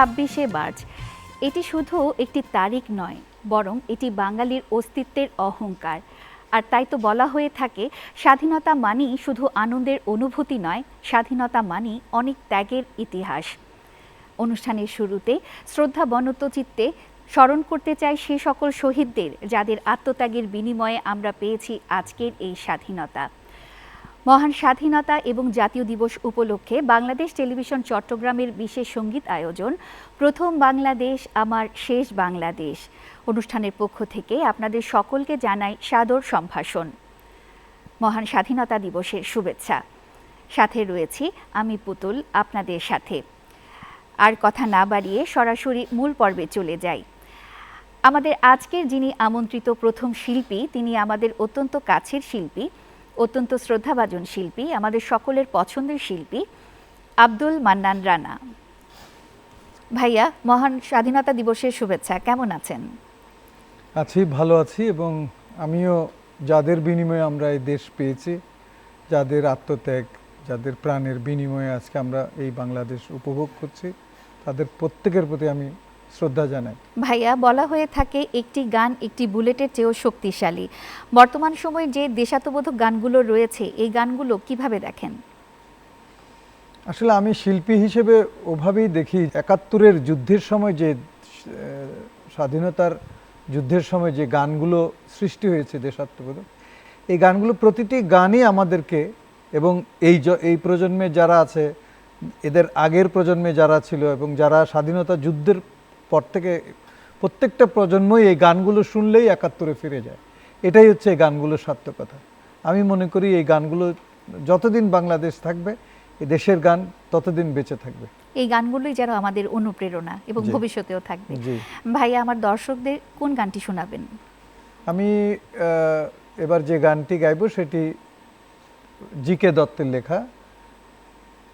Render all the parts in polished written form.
26শে March এটি শুধু একটি তারিখ নয়, বরং এটি বাঙালির অস্তিত্বের অহংকার। আর তাই তো বলা হয়ে থাকে, স্বাধীনতা মানেই শুধু আনন্দের অনুভূতি নয়, স্বাধীনতা মানেই অনেক ত্যাগের ইতিহাস। অনুষ্ঠানের শুরুতে শ্রদ্ধা বনত চিত্তে স্মরণ করতে চাই সে সকল শহীদদের, যাদের আত্মত্যাগের বিনিময়ে আমরা পেয়েছি আজকের এই স্বাধীনতা। মহান স্বাধীনতা এবং জাতীয় দিবস উপলক্ষে বাংলাদেশ টেলিভিশন চট্টগ্রামের বিশেষ সঙ্গীত আয়োজন প্রথম বাংলাদেশ আমার শেষ বাংলাদেশ অনুষ্ঠানের পক্ষ থেকে আপনাদের সকলকে জানাই সাদর সম্ভাষণ। মহান স্বাধীনতা দিবসের শুভেচ্ছা। সাথে রয়েছি আমি পুতুল আপনাদের সাথে। আর কথা না বাড়িয়ে সরাসরি মূল পর্বে চলে যাই। আমাদের আজকের যিনি আমন্ত্রিত প্রথম শিল্পী, তিনি আমাদের অত্যন্ত কাছের শিল্পী, অত্যন্ত শ্রদ্ধাভাজন শিল্পী, আমাদের সকলের পছন্দের শিল্পী আব্দুল মান্নান রানা। ভাইয়া, মহান স্বাধীনতা দিবসের শুভেচ্ছা। কেমন আছেন? আছি, ভালো আছি। এবং আমিও যাদের বিনিময়ে আমরা এই দেশ পেয়েছি, যাদের আত্মত্যাগ, যাদের প্রাণের বিনিময়ে আজকে আমরা এই বাংলাদেশ উপভোগ করছি, তাদের প্রত্যেকের প্রতি আমি শ্রদ্ধা জানাই। ভাইয়া, বলা হয়ে থাকে একটি গান একটি বুলেটের চেয়েও শক্তিশালী। বর্তমান সময়ে যে দেশাত্মবোধক গানগুলো রয়েছে, এই গানগুলো কিভাবে দেখেন? আসলে আমি শিল্পী হিসেবে ওভাবেই দেখি, ৭১-এর যুদ্ধের সময় যে স্বাধীনতার যুদ্ধের সময় যে গানগুলো সৃষ্টি হয়েছে দেশাত্মবোধক, এই গানগুলো প্রতিটি গানই আমাদেরকে এবং এই প্রজন্মে যারা আছে, এদের আগের প্রজন্মে যারা ছিল এবং যারা স্বাধীনতা যুদ্ধের পর থেকে প্রত্যেকটা প্রজন্মই এই গানগুলো শুনলেই ৭১-এ ফিরে যায়। এটাই হচ্ছে এই গানগুলোর সার্থকতা। আমি মনে করি এই গানগুলো যতদিন বাংলাদেশ থাকবে, এই দেশের গান ততদিন বেঁচে থাকবে। এই গানগুলোই যেন আমাদের অনুপ্রেরণা এবং ভবিষ্যতেও থাকবে। ভাইয়া, আমার দর্শকদের কোন গানটি শোনাবেন? আমি এবার যে গানটি গাইব সেটি জি.কে. দত্তের লেখা,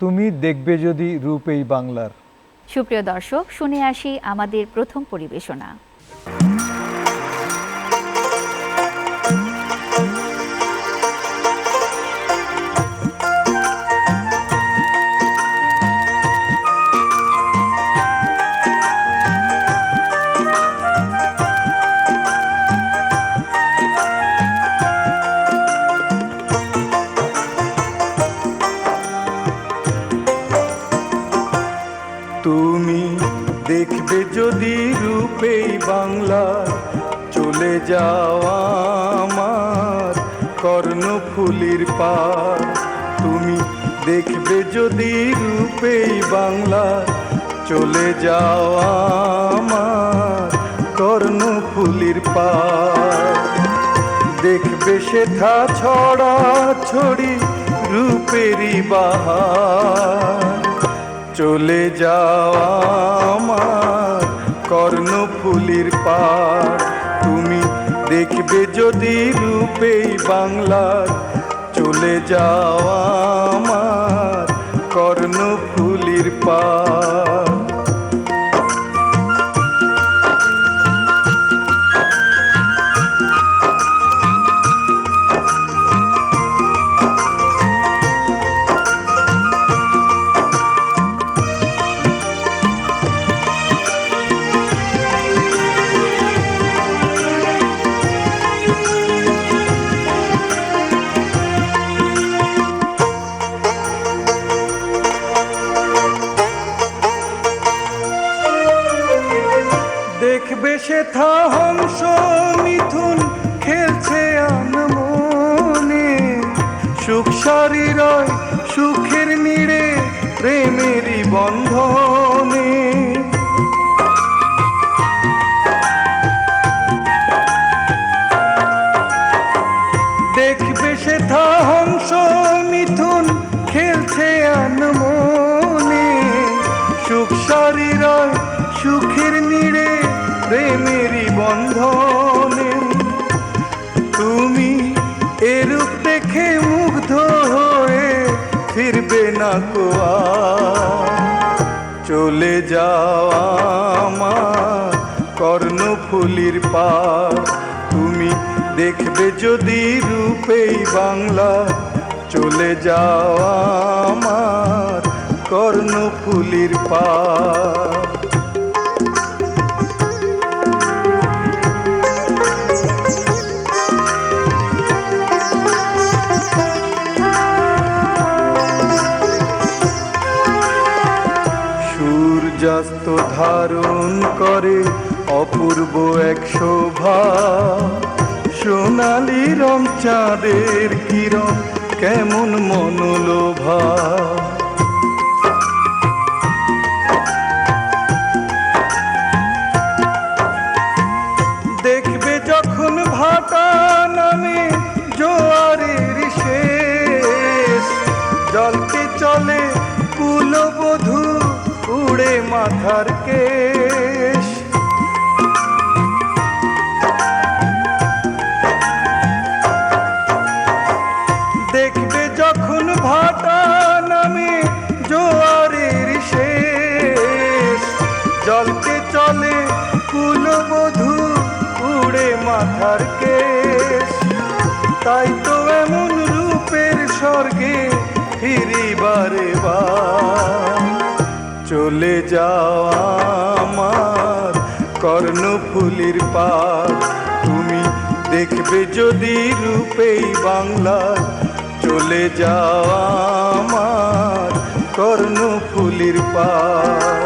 তুমি দেখবে যদি রূপ এই বাংলার। সুপ্রিয় দর্শক, শুনে আসি আমাদের প্রথম পরিবেশনা। তুমি দেখবে যদি রূপেই বাংলা, চলে যাওয়া আমার কর্ণফুলীর পার। তুমি দেখবে যদি রূপেই বাংলা, চলে যাওয়া আমার কর্ণফুলীর পার। দেখবে সেথা ছড়া ছড়ি রূপেরই বাহার, চলে যাওয়া আমার কর্ণফুলীর পার। তুমি দেখবে যদি রূপেই বাংলার, চলে যাওয়া আমার কর্ণফুলীর পার। দেখবে সেথা হংস মিথুন খেলছে আনমনে, সুখ শরীরয় সুখের নীড়ে প্রেমেরই বন্ধনে। দেখবে সেথা হংস মিথুন খেলছে আনমনে, সুখ শরীরয় সুখের নীড়ে প্রেমেরই বন্ধনে। তুমি এরূপ দেখে মুগ্ধ হয়ে ফিরবে না কোয়া, চলে যাওয়া আমার কর্ণফুলীর পার। তুমি দেখবে যদি রূপেই বাংলা, চলে যাওয়া আমার কর্ণফুলীর পার। তো ধারণ করে অপূর্ব এক শোভা, সোনালি রং চাঁদের কিরণ কেমন মনোলোভা। দেখবে যখন ভাটা নামে জোয়ারের শেষ, জলকে চলে কুলবধূ উড়ে মাথার কেশ। দেখবে যখন ভাটা নামে জোয়ারের শেষ, জলকে চলে কুলবধূ উড়ে মাথার কেশ। তাই তো এমন রূপের স্বর্গে ফিরিবারে বার, চলে যাওয়া আমার কর্ণফুলীর পার। তুমি দেখবে যদি রূপেই বাংলার, চলে যাওয়া আমার কর্ণফুলীর পার।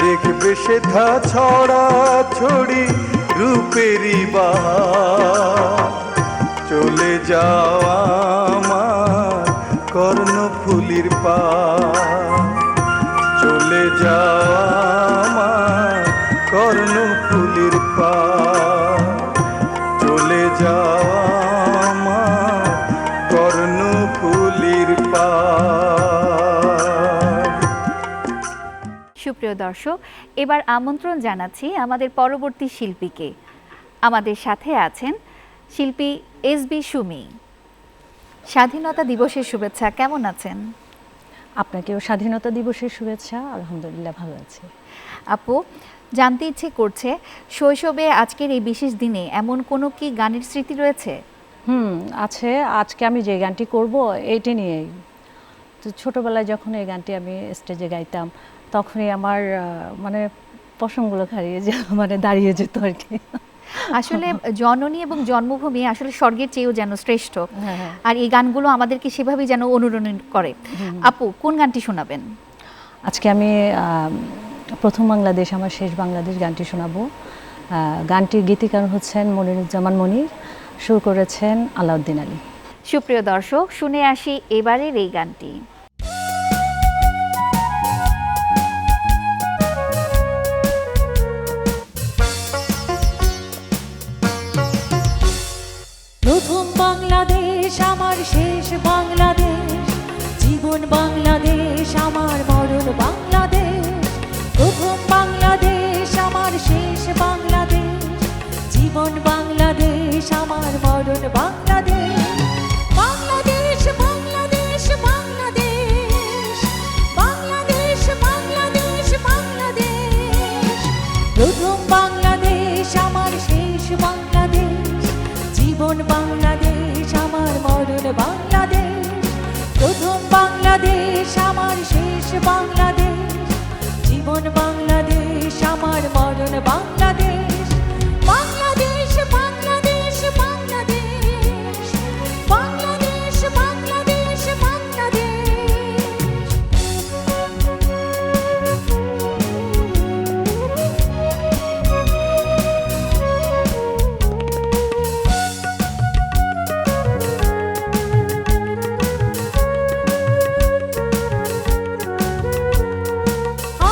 দেখবে সেথা ছড়া ছড়ি রূপেরই বাহার, চলে যাওয়া আমার কর্ণফুলীর পার। চলে যাওয়া আমার কর্ণফুলীর পার, চলে যাওয়া আমার কর্ণফুলীর পার। সুপ্রিয় দর্শক, এবার আমন্ত্রণ জানাচ্ছি আমাদের পরবর্তী শিল্পীকে। আমাদের সাথে আছেন শিল্পী এস.বি. সুমি। স্বাধীনতা দিবসের শুভেচ্ছা, কেমন আছেন? আপনাকেও স্বাধীনতা দিবসের শুভেচ্ছা। আলহামদুলিল্লাহ, ভালো আছি। আপু, জানতে ইচ্ছে করছে, শৈশবে আজকের এই বিশেষ দিনে এমন কোনো কি গানের স্মৃতি রয়েছে? আছে। আজকে আমি যে গানটি করব এইটি নিয়েই। তো ছোটোবেলায় যখন এই গানটি আমি স্টেজে গাইতাম, তখনই আমার মানে পশমগুলো দাঁড়িয়ে যেত আর কি। আসলে জননী এবং জন্মভূমি আসলে স্বর্গের চেয়েও যেন শ্রেষ্ঠ। হ্যাঁ। আর এই গানগুলো আমাদেরকে সেভাবেই যেন অনুরণন করে। আপু, কোন গানটি শোনাবেন? আজকে আমি প্রথম বাংলাদেশ আমার শেষ বাংলাদেশ গানটি শোনাবো। গানটির গীতিকার হচ্ছেন মনিরুজ্জামান মনির, সুর করেছেন আলাউদ্দিন আলী। সুপ্রিয় দর্শক, শুনে আসি এবারের এই গানটি। প্রথম বাংলাদেশ আমার শেষ বাংলাদেশ, জীবন বাংলাদেশ আমার মরণ বাংলাদেশ। প্রথম বাংলাদেশ আমার শেষ বাংলাদেশ, জীবন বাংলাদেশ আমার মরণ বাংলাদেশ। বাংলাদেশ বাংলাদেশ বাংলাদেশ, বাংলাদেশ বাংলাদেশ বাংলাদেশ। প্রথম বাংলাদেশ আমার শেষ বাংলাদেশ, জীবন বাংলাদেশ আমার মরণ বাংলাদেশ। প্রথম বাংলাদেশ আমার শেষ বাংলাদেশ, জীবন বাংলাদেশ আমার মরণ বাংলাদেশ। বাংলাদেশ বাংলাদেশ বাংলাদেশ, বাংলাদেশ বাংলাদেশ বাংলাদেশ।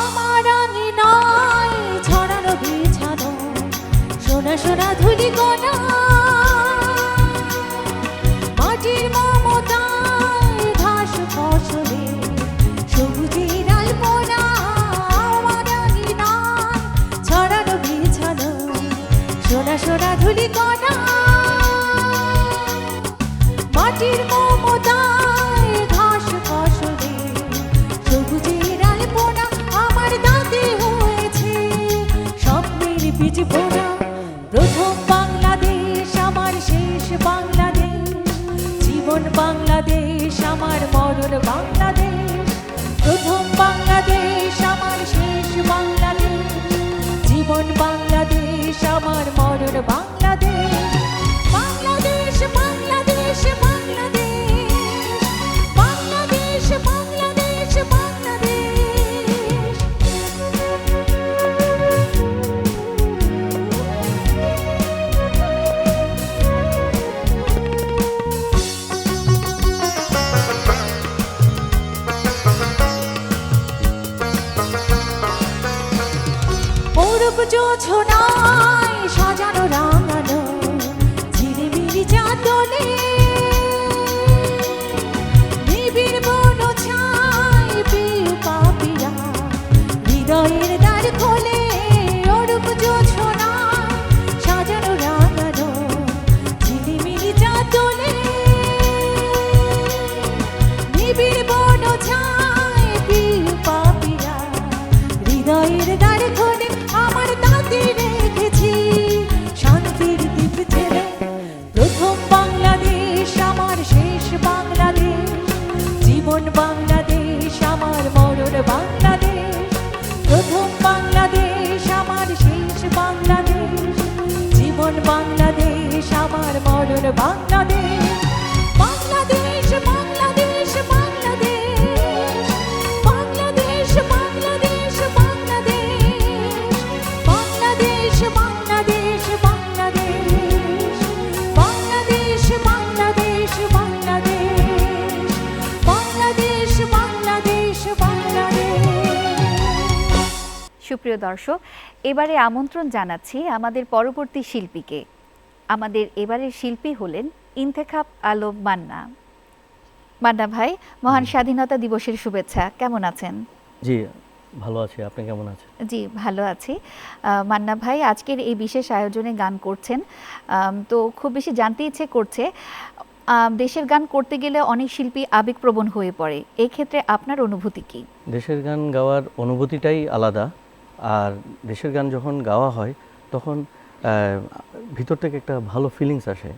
আমার আঙিনায় ছড়ানো বিছানো সোনা সোনা ধুলি গোনা, মাটির মমতায় ঘাস ফসলে সবুজের আলপনা। আমার আঙিনায় ছড়ানো বিছানো সোনা সোনা ধুলি গোনা, মাটির মমতায় ঘাস ফসলে সবুজের আলপনা। আমার দাঁতে হয়েছে স্বপ্নের বীজ বোনা। প্রথম বাংলাদেশ আমার শেষ বাংলাদেশ, জীবন বাংলাদেশ আমার মরণ বাংলাদেশ। প্রথম বাংলাদেশ আমার শেষ বাংলাদেশ, জীবন বাংলাদেশ আমার মরণ বাংলাদেশ। বাংলাদেশ বাংলাদেশ বাংলাদেশ, বাংলাদেশ বাংলাদেশ বাংলাদেশ। তোলে নিবিড় বন ছায় প্রিয় পাপিয়া হৃদয়ের দ্বার খোলে অরূপ জোছনায় সাজানো রাঙানো ঝিলিমিলি চাঁদ তোলে নিবিড় বন ছায় প্রিয় পাপিয়া হৃদয়ের দ্বার খোলে আমার তাতে রেখেছি শান্তির দ্বীপ ছেড়ে প্রথম বাংলাদেশ আমার শেষ বাংলাদেশ জীবন বাংলাদেশ আমার মরণ বাংলাদেশ প্রথম বাংলাদেশ আমার শেষ বাংলাদেশ জীবন বাংলাদেশ আমার মরণ বাংলাদেশ বাংলাদেশ বাংলাদেশ বাংলাদেশ বাংলাদেশ বাংলাদেশ বাংলাদেশ বাংলাদেশ বাংলাদেশ বাংলাদেশ বাংলাদেশ বাংলাদেশ বাংলাদেশ বাংলাদেশ বাংলাদেশ। সুপ্রিয় দর্শক, এবারে আমন্ত্রণ জানাচ্ছি আমাদের পরবর্তী শিল্পীকে। আমাদের এবারের শিল্পী হলেন ইন্তেখাব আলম মান্না। মান্না ভাই, মহান স্বাধীনতা দিবসের শুভেচ্ছা। কেমন আছেন? জি ভালো আছি, আপনি কেমন আছেন? জি ভালো আছি। মান্না ভাই, আজকের এই বিশেষ আয়োজনে গান করছেন, তো খুব বেশি জানতে ইচ্ছে করছে, দেশের গান করতে গেলে অনেক শিল্পী আবেগপ্রবণ হয়ে পড়ে, এই ক্ষেত্রে আপনার অনুভূতি কি? দেশের গান গাওয়ার অনুভূতিটাই আলাদা। আর দেশের গান যখন গাওয়া হয় তখন ভিতর থেকে একটা ভালো ফিলিংস আসে,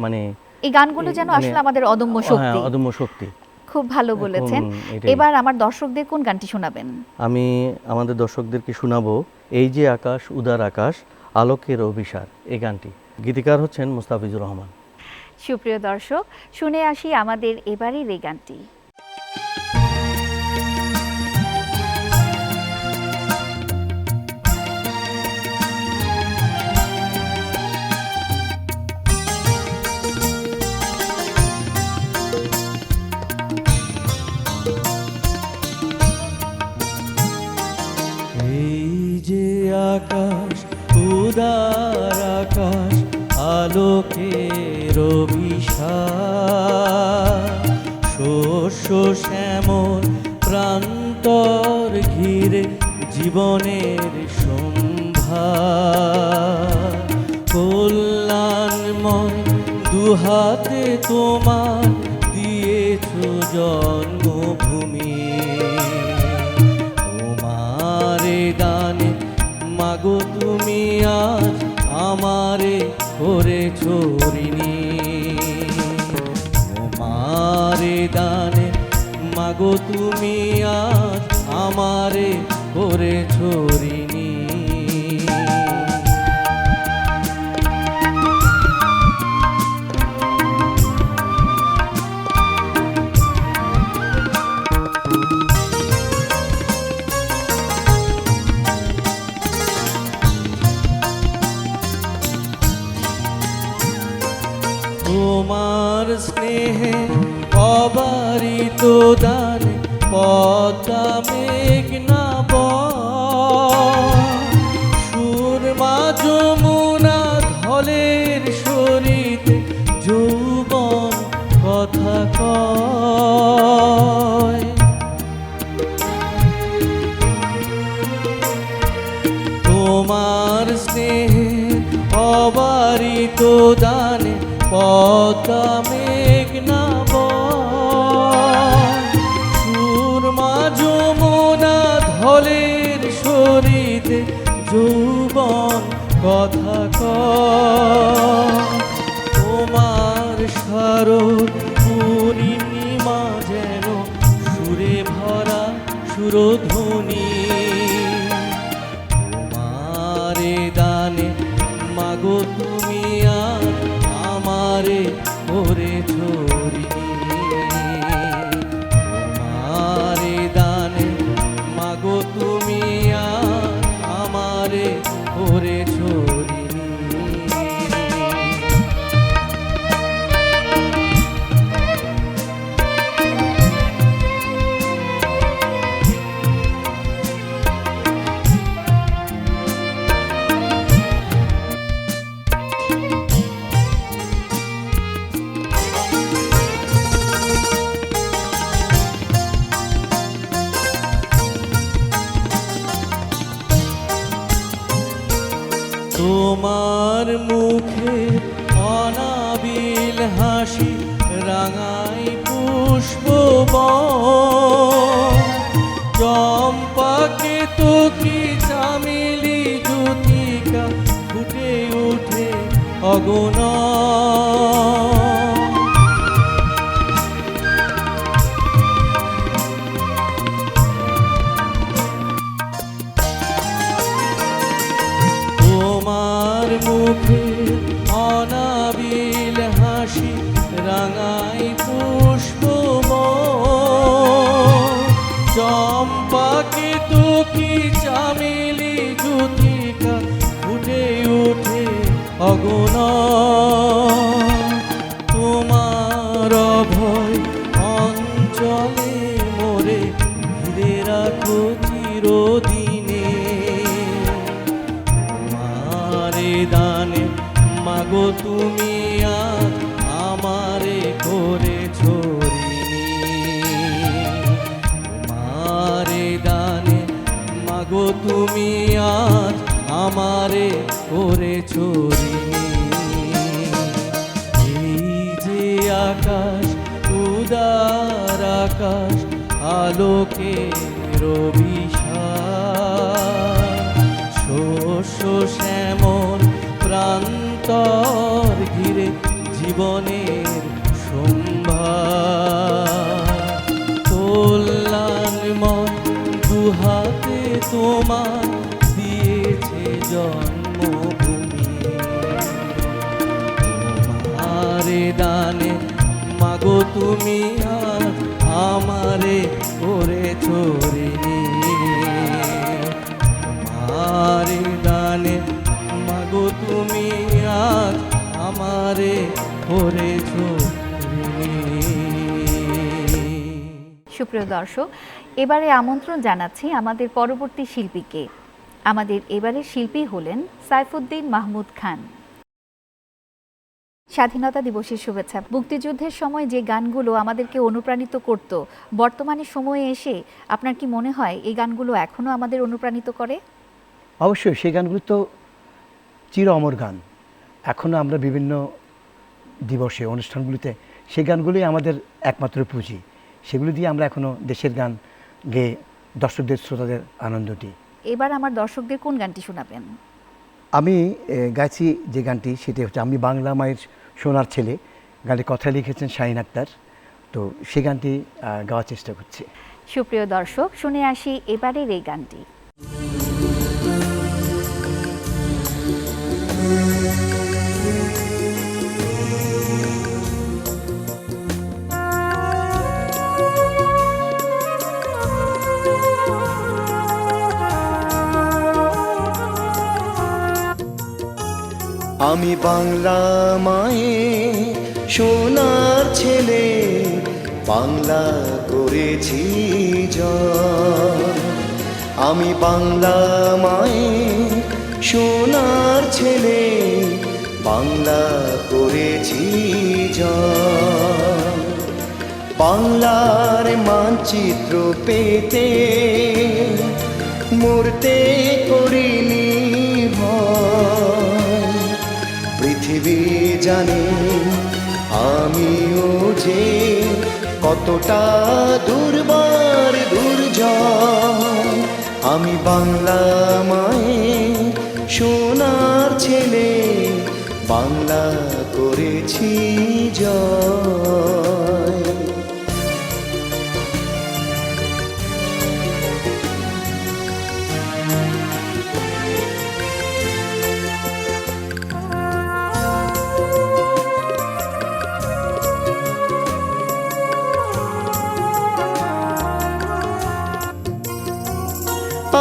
মানে এই গানগুলো যেন মানে আসলে আমাদের অদম্য শক্তি। হ্যাঁ, অদম্য শক্তি। খুব ভালো বলেছেন। এটাই। এবার আমার দর্শকদের কোন গানটি শোনাবেন? আমি আমাদের দর্শকদেরকে শোনাবো এই যে আকাশ উদার আকাশ আলোকের অভিসার, এই গানটি। গীতিকার হচ্ছেন মুস্তাফিজুর রহমান। সুপ্রিয় দর্শক, শুনে আসি আমাদের এবারের এই গানটি। এই যে আকাশ উদার আকাশ আলোকের অভিসার শস্য শ্যামল প্রান্তর ঘিরে জীবনের সম্ভার কল্যাণময় দুহাতে তোমার দিয়েছ জন্মভূমি তোমারে দানে মাগো তুমি আজ আমারে করেছ ঋণী তোমারে দানে মাগো তুমি আজ আমারে করেছ ঋণী তোমার স্নেহে অবারিত দানে পদ্মা মেঘনা সুরমা যমুনা ধলের সরিতে যৌবন কথা কয় তোমার স্নেহে অবারিত দানে পদ্মা মেঘনা সুরমা যমুনা ধলের সরিতে যৌবন কথা তোমার শারদ পূর্ণিমা যেন সুরে ভরা সুরধ্বনি তোমারে দানে মাগো তুমি আর আমারে করেছ ঋণী তোমারে দানে মাগো তুমি আর আমারে করেছ ঋণী অনাবিল হাসি রাঙাই পুষ্প চম্পাকে তো কি চামেলি জ্যোতিকা ফুটে ওঠে অগণন। তোমার মুখে অনাবিল হাসি রাঙাই পুষ্প চম্পাকে তো কি চামেলি জ্যোতিকা ফুটে ওঠে অগণন। তোমার অভয় অঞ্চলে মোরে ঘিরে রাখো চিরদিনে। তোমারে দানে মাগো তুমি আজ আমারে করেছো ঋণী। তোমারে দানে মাগো তুমি আজ আমারে করেছো ঋণী। এই যে আকাশ উদার আকাশ আলোকের অভিশাপ শস্য শ্যামল প্রান্তর ঘিরে জীবনের সম্ভার কল্যাণময় দুহাতে তোমার দিয়েছে জন্মভূমি। তোমারে দানে মাগো তুমি আজ আমারে করেছো ঋণী। তোমারে দানে মাগো তুমি আজ আমারে করেছো ঋণী। সুপ্রিয় দর্শক, এবারে আমন্ত্রণ জানাচ্ছি আমাদের পরবর্তী শিল্পীকে। আমাদের এবারের শিল্পী হলেন সাইফুদ্দিন মাহমুদ খান। স্বাধীনতা দিবসের শুভেচ্ছা। মুক্তিযুদ্ধের সময় যে গানগুলো আমাদেরকে অনুপ্রাণিত করত, বর্তমানে সময়ে এসে আপনার কি মনে হয় এই গানগুলো এখনো আমাদের অনুপ্রাণিত করে? অবশ্যই সেই গানগুলো তো চির অমর গান। এখনও আমরা বিভিন্ন দিবসে অনুষ্ঠানগুলিতে সেই গানগুলোই আমাদের একমাত্র পুঁজি। সেগুলো দিয়ে আমরা এখনও দেশের গান গেয়ে দর্শকদের শ্রোতাদের আনন্দ দিই। এবার আমার দর্শকদের কোন গানটি শোনাবেন? আমি গাইছি যে গানটি সেটি হচ্ছে আমি বাংলা মায়ের সোনার ছেলে। গানটি কথা লিখেছেন শাহিন আক্তার। তো সেই গানটি গাওয়ার চেষ্টা করছি। সুপ্রিয় দর্শক, শুনে আসি এবারের এই গানটি। আমি বাংলা মায়ে সোনার ছেলে, বাংলা করেছি জয়। আমি বাংলা মায়ে সোনার ছেলে, বাংলা করেছি জয়। বাংলার মানচিত্র পেতে মরতে করিনি ভয়। পৃথিবী জানে আমিও যে কতটা দুর্বার দুর্জয়। আমি বাংলা মায়ে সোনার ছেলে, বাংলা করেছি জয়।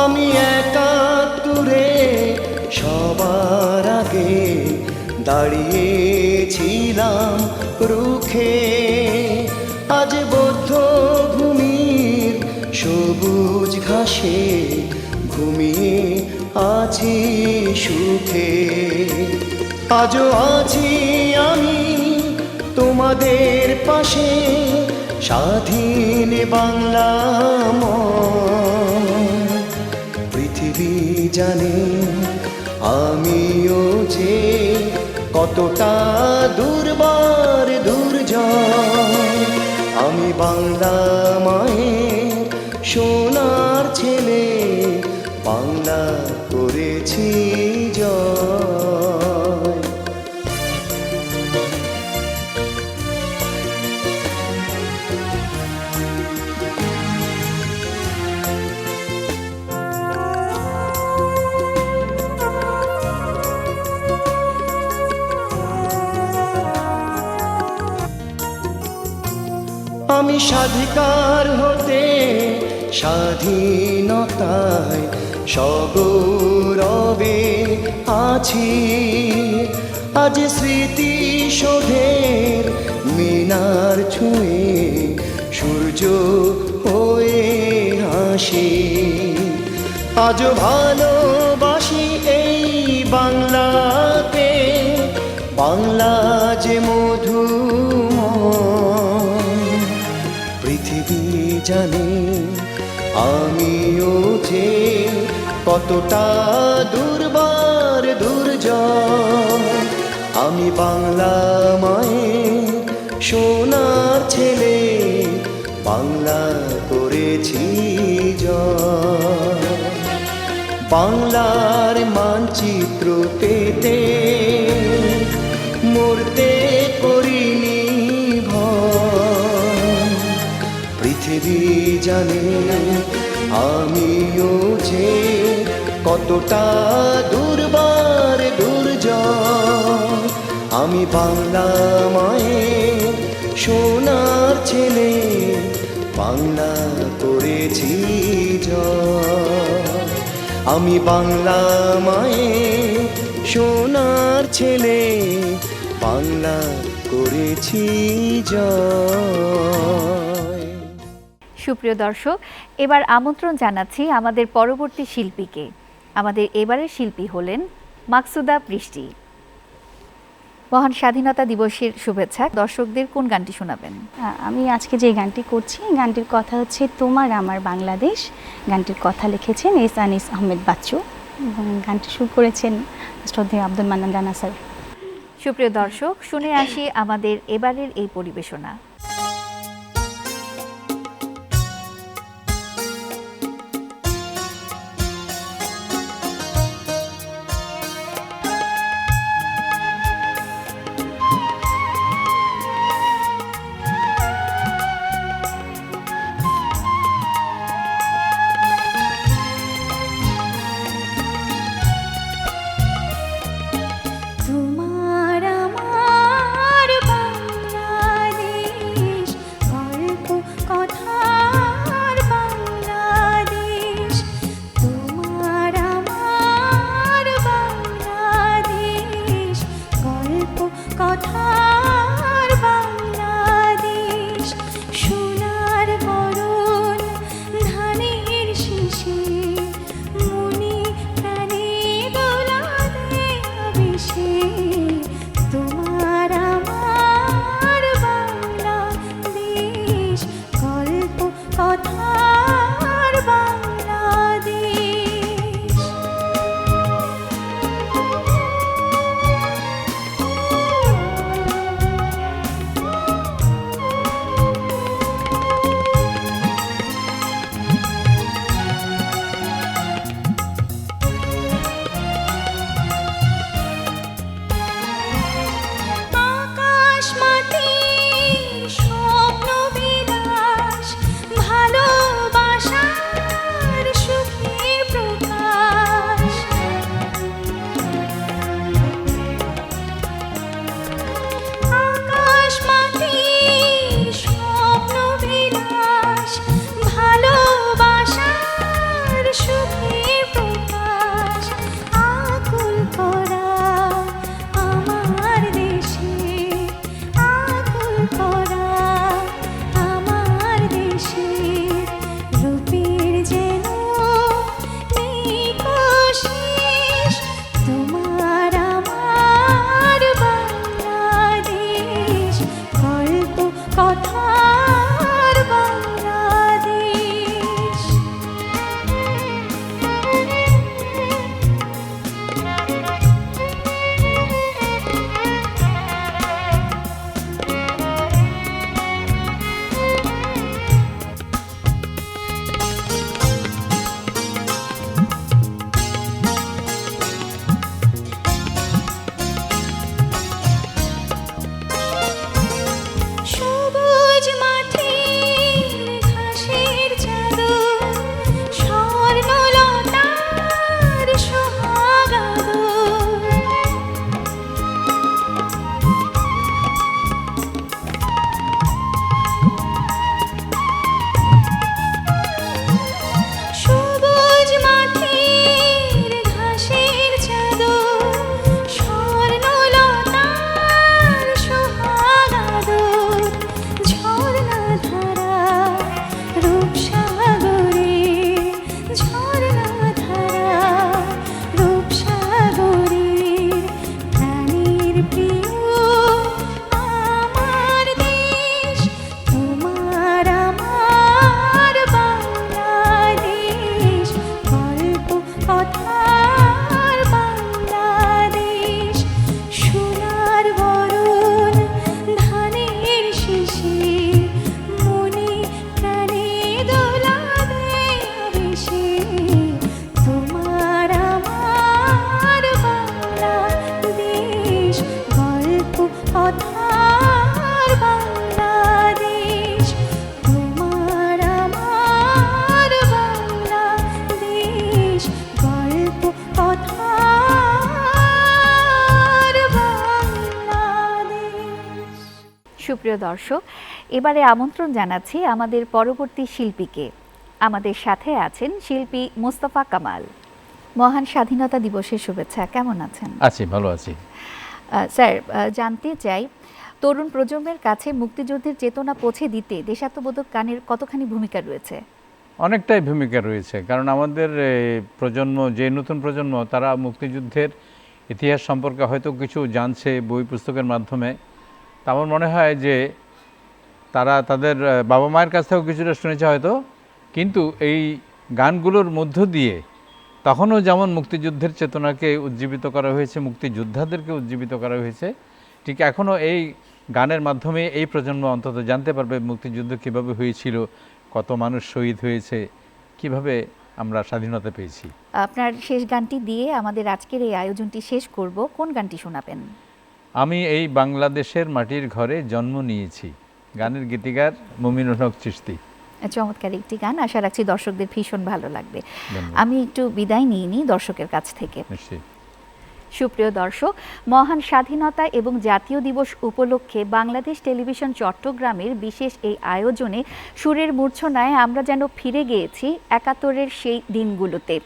আমি একাত্তরে সবার আগে দাঁড়িয়েছিলাম রুখে। আজ বৌদ্ধ ভূমির সবুজ ঘাসে ঘুমিয়ে আছি সুখে। আজও আছি আমি তোমাদের পাশে, স্বাধীন বাংলা পৃথিবী জানে আমিও যে কতটা দুর্বল জয়। আমি বাংলা মায়ের সোনার ছেলে, বাংলা করেছি জয়। আমি স্বাধিকার হতে স্বাধীনতায় সগৌরবে আছি। আজ স্মৃতি শোধের মিনার ছুঁয়ে সূর্য হয়ে হাসি। আজ ভালোবাসি এই বাংলাকে, বাংলা যে মধুময়। পৃথিবী জানে আমিও যে কতটা দুর্বার দুর্জয়। আমি বাংলা মায়ের সোনার ছেলে, বাংলা করেছি জয়। বাংলার মানচিত্র পেতে মরতে করিনি ভয়। পৃথিবী জানে আমিও যে কতটা দুর্বার দুর্জয়। আমি বাংলা মায়ের সোনার ছেলে, বাংলা করেছি জয়। আমি বাংলা মায়ের সোনার ছেলে, বাংলা করেছি জয়। সুপ্রিয় দর্শক, এবার আমন্ত্রণ জানাচ্ছি আমাদের পরবর্তী শিল্পীকে। আমাদের এবারের শিল্পী হলেন মাকসুদা বৃষ্টি। মহান স্বাধীনতা দিবসের শুভেচ্ছা। দর্শকদের কোন গানটি শোনাবেন? আমি আজকে যে গানটি করছি, গানটির কথা হচ্ছে তোমার আমার বাংলাদেশ। গানটির কথা লিখেছেন এস আনিস আহমেদ বাচ্চু এবং গানটি সুর করেছেন শ্রদ্ধেয় আব্দুল মান্নান রানা স্যার। সুপ্রিয় দর্শক, শুনে আসি আমাদের এবারের এই পরিবেশনা। তোমার আমার বাংলাদেশ, সুপ্রিয় দর্শক, এবারে আমন্ত্রণ জানাচ্ছি আমাদের পরবর্তী শিল্পীকে। আমাদের সাথে আছেন শিল্পী মোস্তফা কামাল। মহান স্বাধীনতা দিবসের শুভেচ্ছা, কেমন আছেন? আছি, ভালো আছি। স্যার, জানতে চাই তরুণ প্রজন্মের কাছে মুক্তিযুদ্ধের চেতনা পৌঁছে দিতে দেশাত্মবোধক গানের কতখানি ভূমিকা রয়েছে? অনেকটাই ভূমিকা রয়েছে, কারণ আমাদের প্রজন্ম, যে নতুন প্রজন্ম, তারা মুক্তিযুদ্ধের ইতিহাস সম্পর্কে হয়তো কিছু জানছে বই পুস্তকের মাধ্যমে। তা আমার মনে হয় যে তারা তাদের বাবা মায়ের কাছ থেকেও কিছুটা শুনেছে হয়তো, কিন্তু এই গানগুলোর মধ্য দিয়ে তখনও যেমন মুক্তিযুদ্ধের চেতনাকে উজ্জীবিত করা হয়েছে, মুক্তিযোদ্ধাদেরকে উজ্জীবিত করা হয়েছে, ঠিক এখনও এই গানের মাধ্যমে এই প্রজন্ম অন্তত জানতে পারবে মুক্তিযুদ্ধ কীভাবে হয়েছিল, কত মানুষ শহীদ হয়েছে, কিভাবে আমরা স্বাধীনতা পেয়েছি। আপনার শেষ গানটি দিয়ে আমাদের আজকের এই আয়োজনটি শেষ করব। কোন গানটি শোনাবেন? আমি এই বাংলাদেশের মাটির ঘরে জন্ম নিয়েছি, গানের গীতিকার মুমিনুল হক চিশতি। চমৎকার একটি গান, আশা রাখছি দর্শকদের ভীষণ ভালো লাগবে। ধন্যবাদ। আমি একটু বিদায় নিয়ে নিই দর্শকের কাছ থেকে। নিশ্চয়ই। সুপ্রিয় দর্শক, মহান স্বাধীনতা এবং জাতীয় দিবস উপলক্ষে বাংলাদেশ টেলিভিশন চট্টগ্রামের বিশেষ এই আয়োজনে সুরের মূর্ছনায় আমরা যেন ফিরে গিয়েছি ৭১-এর সেই দিনগুলোতে।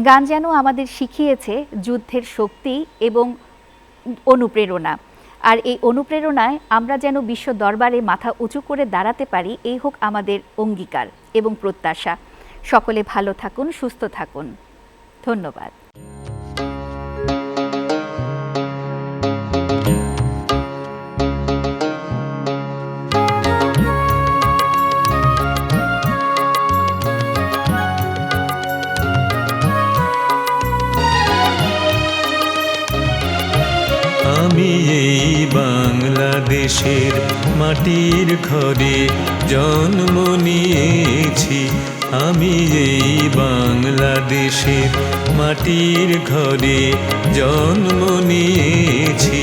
গান যেন আমাদের শিখিয়েছে যুদ্ধের শক্তি এবং অনুপ্রেরণা, আর এই অনুপ্রেরণায় আমরা যেন বিশ্ব দরবারে মাথা উঁচু করে দাঁড়াতে পারি, এই হোক আমাদের অঙ্গীকার এবং প্রত্যাশা। সকলে ভালো থাকুন, সুস্থ থাকুন। ধন্যবাদ। আমি এই বাংলাদেশের মাটির ঘরে জন্ম নিয়েছি, আমি এই বাংলাদেশের মাটির ঘরে জন্ম নিয়েছি,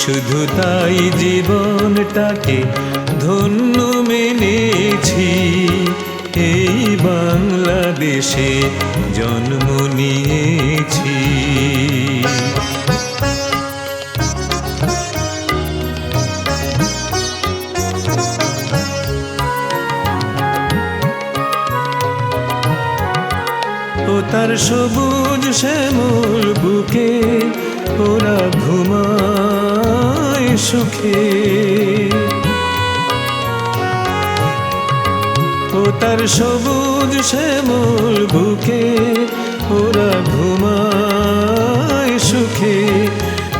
শুধু তাই জীবনটাকে ধন্য মেনেছি, এই বাংলাদেশে জন্ম নিয়েছি। ও তার সবুজ শ্যামল বুকে ওরা ঘুমায় সুখে, ও তার সবুজ শ্যামল বুকে ওরা ঘুমায় সুখে,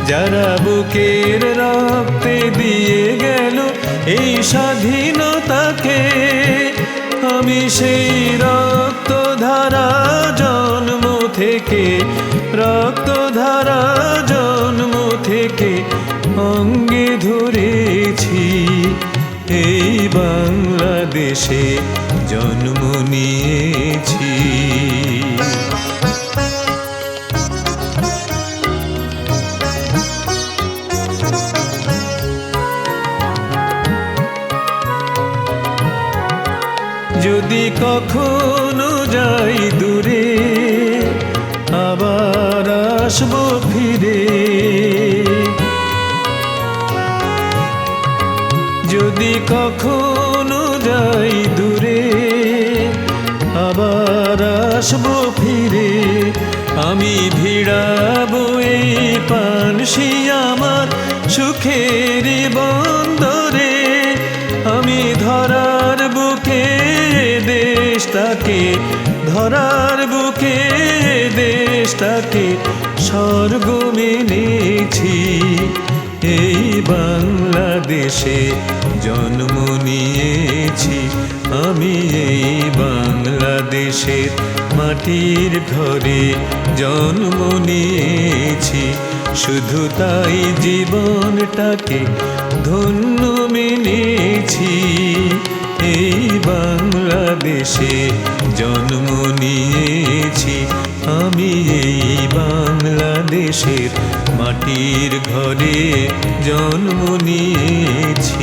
যারা বুকের রক্তে দিয়ে গেল এই স্বাধীনতাকে, আমি সেই রক্তধারা জন্ম থেকে, রক্তধারা জন্ম থেকে অঙ্গে ধরেছি, এই বাংলাদেশে জন্ম নিয়েছি। যদি কখনো যাই দূরে আবার আসবো ফিরে, যদি কখনো যাই দূরে আবার আসবো ফিরে, আমি ভিড়াবো এই পানসি আমার সুখের বন্দরে, আমি ধরার বুকে দেশটাকে, ধরার বুকে দেশটাকে স্বর্গ মেনেছি, এই বাংলাদেশে জন্ম নিয়েছি, আমি এই বাংলাদেশের মাটির ঘরে জন্ম নিয়েছি, শুধু তাই জীবনটাকে ধন্য মেনেছি, এই বাংলাদেশে জন্ম নিয়েছি, আমি এই বাংলাদেশের মাটির ঘরে জন্ম নিয়েছি।